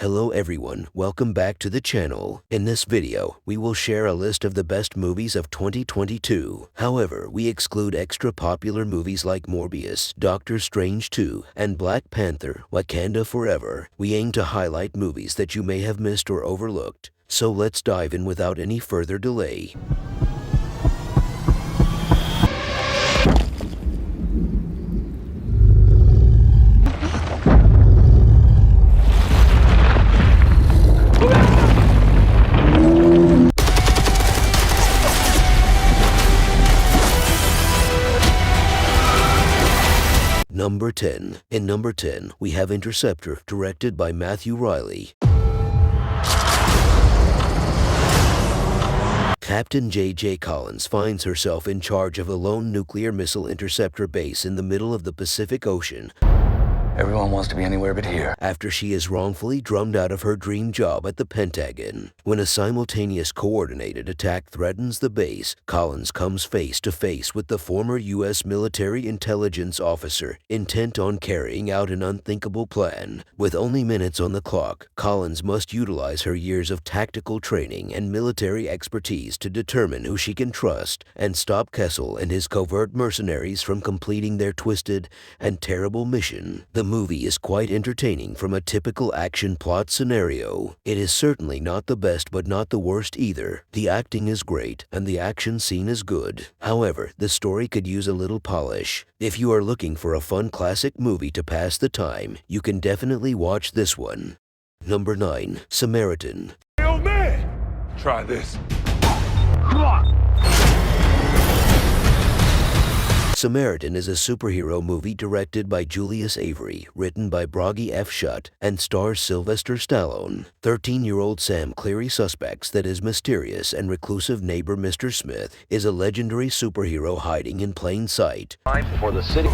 Hello everyone, welcome back to the channel. In this video, we will share a list of the best movies of 2022. However, we exclude extra popular movies like Morbius, Doctor Strange 2, and Black Panther: Wakanda Forever. We aim to highlight movies that you may have missed or overlooked. So let's dive in without any further delay. Number 10. In number 10, we have Interceptor, directed by Matthew Riley. Captain J.J. Collins finds herself in charge of a lone nuclear missile interceptor base in the middle of the Pacific Ocean. Everyone wants to be anywhere but here. After she is wrongfully drummed out of her dream job at the Pentagon. When a simultaneous coordinated attack threatens the base, Collins comes face to face with the former U.S. military intelligence officer intent on carrying out an unthinkable plan. With only minutes on the clock, Collins must utilize her years of tactical training and military expertise to determine who she can trust and stop Kessel and his covert mercenaries from completing their twisted and terrible mission. The movie is quite entertaining from a typical action plot scenario. It is certainly not the best but not the worst either. The acting is great and the action scene is good. However, the story could use a little polish. If you are looking for a fun classic movie to pass the time, you can definitely watch this one. Number 9. Samaritan. Yo, man! Try this. Samaritan is a superhero movie directed by Julius Avery, written by Bragi F. Schutt, and stars Sylvester Stallone. 13-year-old Sam Cleary suspects that his mysterious and reclusive neighbor Mr. Smith is a legendary superhero hiding in plain sight. For the city.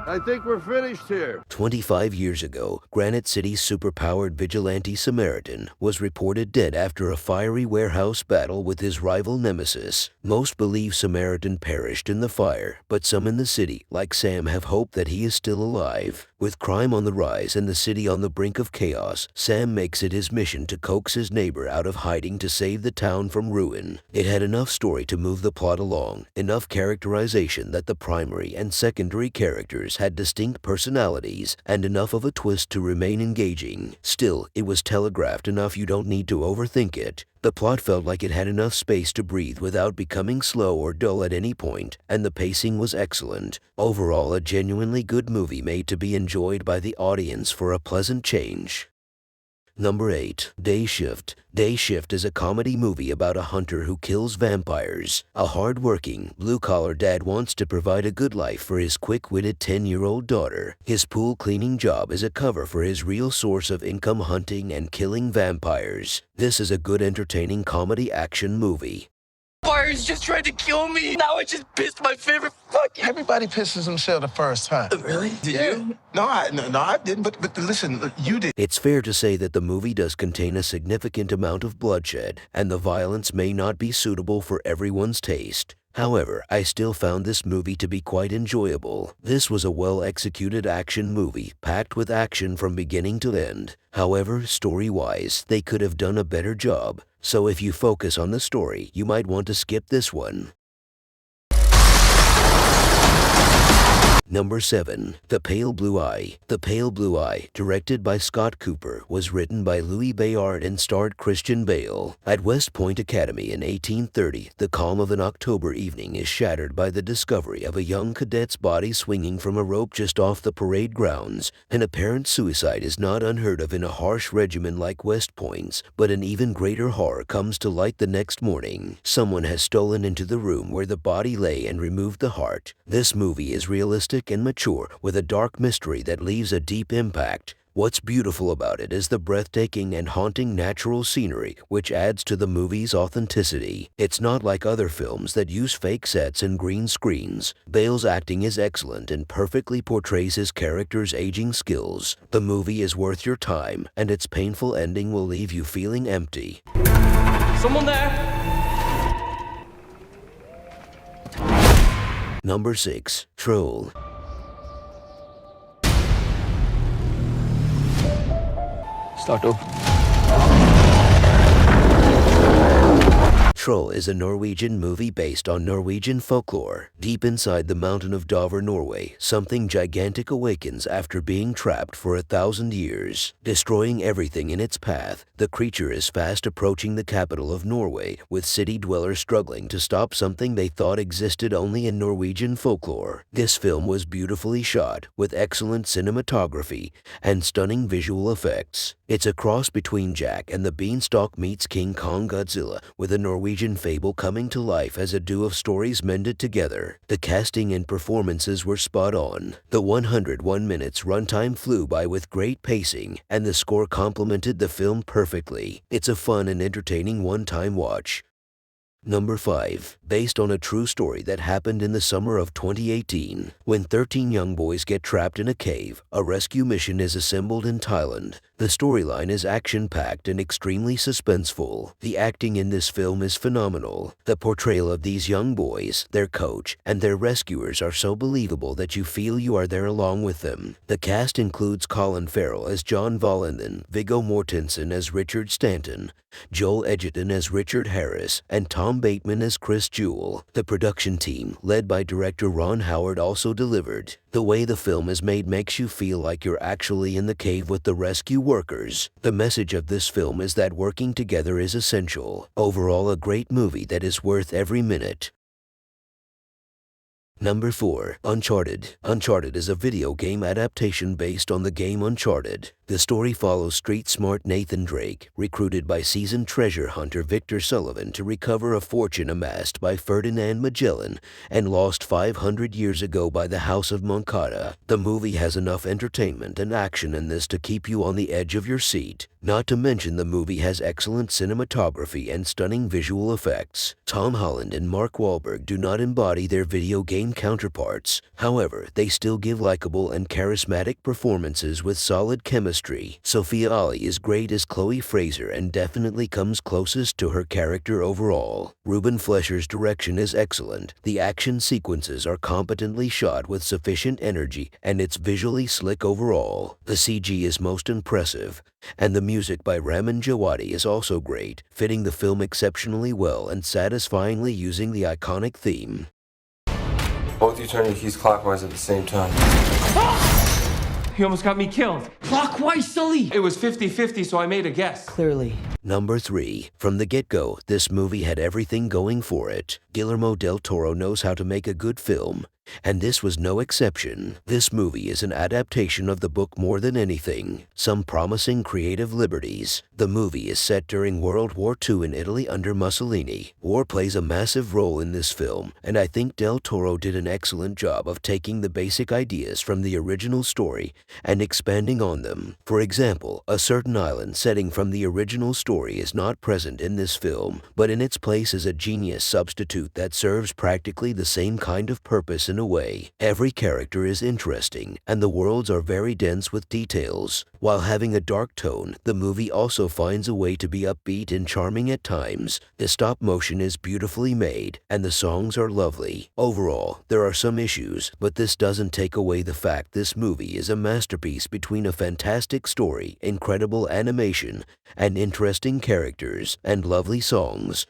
I think we're finished here. 25 years ago, Granite City's superpowered vigilante Samaritan was reported dead after a fiery warehouse battle with his rival nemesis. Most believe Samaritan perished in the fire, but some in the city, like Sam, have hope that he is still alive. With crime on the rise and the city on the brink of chaos, Sam makes it his mission to coax his neighbor out of hiding to save the town from ruin. It had enough story to move the plot along, enough characterization that the primary and secondary characters had distinct personalities, and enough of a twist to remain engaging. Still, it was telegraphed enough you don't need to overthink it. The plot felt like it had enough space to breathe without becoming slow or dull at any point, and the pacing was excellent. Overall, a genuinely good movie made to be enjoyed by the audience for a pleasant change. Number 8. Day Shift. Day Shift is a comedy movie about a hunter who kills vampires. A hard-working, blue-collar dad wants to provide a good life for his quick-witted 10-year-old daughter. His pool cleaning job is a cover for his real source of income: hunting and killing vampires. This is a good entertaining comedy action movie. Vampires just tried to kill me. Now I just pissed my favorite fucking... Everybody pisses himself the first time. Really? Did you? No, I didn't. But listen, you did. It's fair to say that the movie does contain a significant amount of bloodshed, and the violence may not be suitable for everyone's taste. However, I still found this movie to be quite enjoyable. This was a well-executed action movie, packed with action from beginning to end. However, story-wise, they could have done a better job. So if you focus on the story, you might want to skip this one. Number 7. The Pale Blue Eye. The Pale Blue Eye, directed by Scott Cooper, was written by Louis Bayard and starred Christian Bale. At West Point Academy in 1830, the calm of an October evening is shattered by the discovery of a young cadet's body swinging from a rope just off the parade grounds. An apparent suicide is not unheard of in a harsh regimen like West Point's, but an even greater horror comes to light the next morning. Someone has stolen into the room where the body lay and removed the heart. This movie is realistic and mature, with a dark mystery that leaves a deep impact. What's beautiful about it is the breathtaking and haunting natural scenery, which adds to the movie's authenticity. It's not like other films that use fake sets and green screens. Bale's acting is excellent and perfectly portrays his character's aging skills. The movie is worth your time, and its painful ending will leave you feeling empty. Someone there? Number 6. Troll. Start over. Troll is a Norwegian movie based on Norwegian folklore. Deep inside the mountain of Dover, Norway, something gigantic awakens after being trapped for 1,000 years. Destroying everything in its path, the creature is fast approaching the capital of Norway, with city dwellers struggling to stop something they thought existed only in Norwegian folklore. This film was beautifully shot, with excellent cinematography and stunning visual effects. It's a cross between Jack and the Beanstalk meets King Kong Godzilla, with a Norwegian fable coming to life as a duo of stories mended together. The casting and performances were spot on. The 101 minutes runtime flew by with great pacing, and the score complemented the film perfectly. It's a fun and entertaining one-time watch. Number 5. Based on a true story that happened in the summer of 2018. When 13 young boys get trapped in a cave, a rescue mission is assembled in Thailand. The storyline is action-packed and extremely suspenseful. The acting in this film is phenomenal. The portrayal of these young boys, their coach, and their rescuers are so believable that you feel you are there along with them. The cast includes Colin Farrell as John Vollinden, Viggo Mortensen as Richard Stanton, Joel Edgerton as Richard Harris, and Tom Bateman as Chris Jewell. The production team, led by director Ron Howard, also delivered. The way the film is made makes you feel like you're actually in the cave with the rescue workers. The message of this film is that working together is essential. Overall, a great movie that is worth every minute. Number 4. Uncharted. Uncharted is a video game adaptation based on the game Uncharted. The story follows street-smart Nathan Drake, recruited by seasoned treasure hunter Victor Sullivan to recover a fortune amassed by Ferdinand Magellan and lost 500 years ago by the House of Moncada. The movie has enough entertainment and action in this to keep you on the edge of your seat. Not to mention the movie has excellent cinematography and stunning visual effects. Tom Holland and Mark Wahlberg do not embody their video game counterparts. However, they still give likable and charismatic performances with solid chemistry. Sophia Ali is great as Chloe Fraser and definitely comes closest to her character overall. Ruben Fleischer's direction is excellent. The action sequences are competently shot with sufficient energy, and it's visually slick overall. The CG is most impressive, and the music by Ramin Djawadi is also great, fitting the film exceptionally well and satisfyingly using the iconic theme. Both you turn your keys clockwise at the same time. He almost got me killed. Clockwise, Sully! It was 50-50, so I made a guess. Clearly. Number 3. From the get-go, this movie had everything going for it. Guillermo del Toro knows how to make a good film, and this was no exception. This movie is an adaptation of the book more than anything. Some promising creative liberties. The movie is set during World War II in Italy under Mussolini. War plays a massive role in this film, and I think del Toro did an excellent job of taking the basic ideas from the original story and expanding on them. For example, a certain island setting from the original story is not present in this film, but in its place is a genius substitute that serves practically the same kind of purpose in a way. Every character is interesting, and the worlds are very dense with details. While having a dark tone, the movie also finds a way to be upbeat and charming at times. The stop motion is beautifully made, and the songs are lovely. Overall, there are some issues, but this doesn't take away the fact this movie is a masterpiece between a fantastic story, incredible animation, and interesting characters, and lovely songs.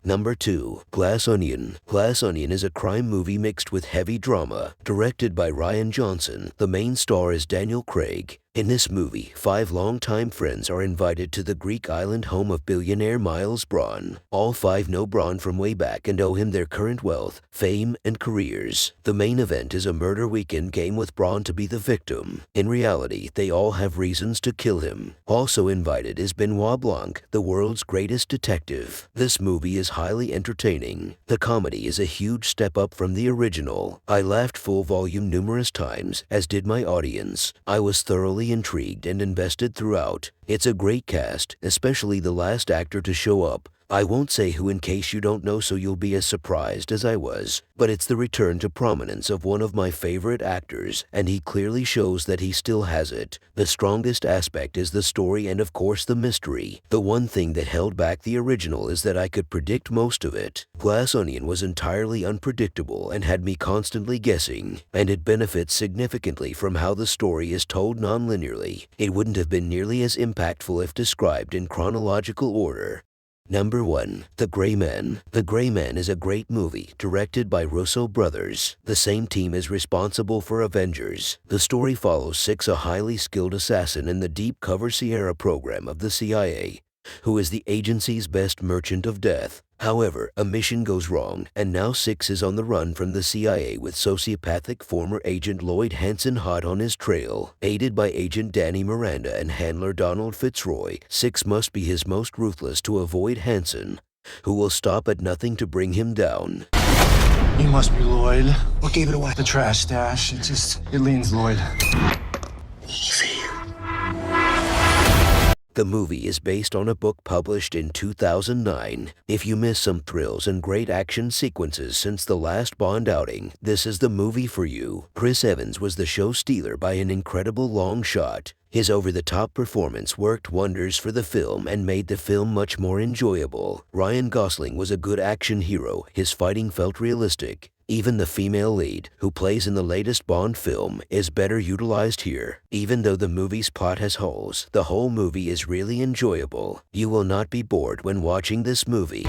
Number 2. Glass Onion. Glass Onion is a crime movie mixed with heavy drama. Directed by Rian Johnson, the main star is Daniel Craig. In this movie, 5 longtime friends are invited to the Greek island home of billionaire Miles Braun. All 5 know Braun from way back and owe him their current wealth, fame, and careers. The main event is a murder weekend game with Braun to be the victim. In reality, they all have reasons to kill him. Also invited is Benoit Blanc, the world's greatest detective. This movie is highly entertaining. The comedy is a huge step up from the original. I laughed full volume numerous times, as did my audience. I was thoroughly intrigued and invested throughout. It's a great cast, especially the last actor to show up, I won't say who in case you don't know so you'll be as surprised as I was, but it's the return to prominence of one of my favorite actors, and he clearly shows that he still has it. The strongest aspect is the story and of course the mystery. The one thing that held back the original is that I could predict most of it. Glass Onion was entirely unpredictable and had me constantly guessing, and it benefits significantly from how the story is told non-linearly. It wouldn't have been nearly as impactful if described in chronological order. Number 1. The Gray Man. The Gray Man is a great movie directed by Russo brothers. The same team is responsible for Avengers. The story follows Six, a highly skilled assassin in the Deep Cover Sierra program of the CIA, who is the agency's best merchant of death. However, a mission goes wrong, and now Six is on the run from the CIA with sociopathic former agent Lloyd Hansen hot on his trail. Aided by agent Danny Miranda and handler Donald Fitzroy, Six must be his most ruthless to avoid Hansen, who will stop at nothing to bring him down. You must be Lloyd. What gave it away? The trash stash. It leans Lloyd. The movie is based on a book published in 2009. If you miss some thrills and great action sequences since the last Bond outing, this is the movie for you. Chris Evans was the show stealer by an incredible long shot. His over-the-top performance worked wonders for the film and made the film much more enjoyable. Ryan Gosling was a good action hero. His fighting felt realistic. Even the female lead, who plays in the latest Bond film, is better utilized here. Even though the movie's plot has holes, the whole movie is really enjoyable. You will not be bored when watching this movie.